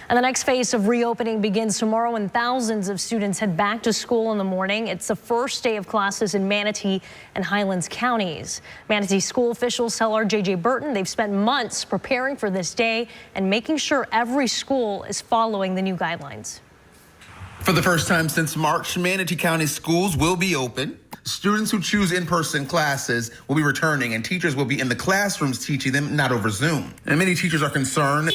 And the next phase of reopening begins tomorrow when thousands of students head back to school in the morning. It's the first day of classes in Manatee and Highlands Counties. Manatee school officials tell our JJ Burton they've spent months preparing for this day and making sure every school is following the new guidelines. For the first time since March, Manatee County schools will be open. Students who choose in-person classes will be returning, and teachers will be in the classrooms teaching them, not over Zoom. And many teachers are concerned.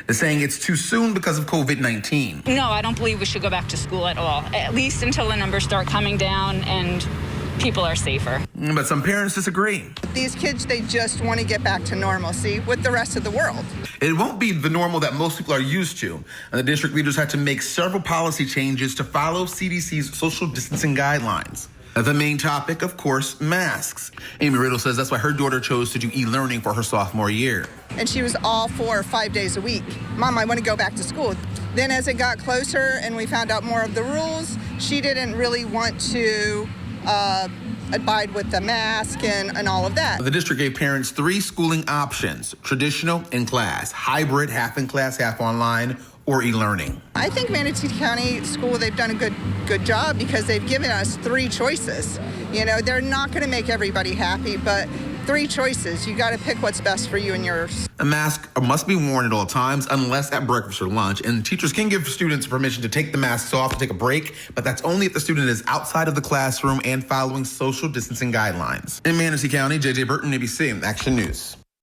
They're saying it's too soon because of COVID-19. No, I don't believe we should go back to school at all, at least until the numbers start coming down and people are safer. But some parents disagree. These kids, they just want to get back to normalcy with the rest of the world. It won't be the normal that most people are used to. And the district leaders had to make several policy changes to follow CDC's social distancing guidelines. The main topic, of course, masks. Amy Riddle says that's why her daughter chose to do e-learning for her sophomore year. And she was all 4 or 5 days a week. Mom, I want to go back to school. Then as it got closer and we found out more of the rules, she didn't really want to abide with the mask and all of that. The district gave parents 3 schooling options: traditional, in class, hybrid, half in class, half online, or e-learning. I think Manatee County School, they've done a good job because they've given us 3 choices. You know, they're not going to make everybody happy, but 3 choices. You got to pick what's best for you and yours. A mask must be worn at all times unless at breakfast or lunch, and teachers can give students permission to take the masks off to take a break, but that's only if the student is outside of the classroom and following social distancing guidelines. In Manatee County, JJ Burton, ABC Action News.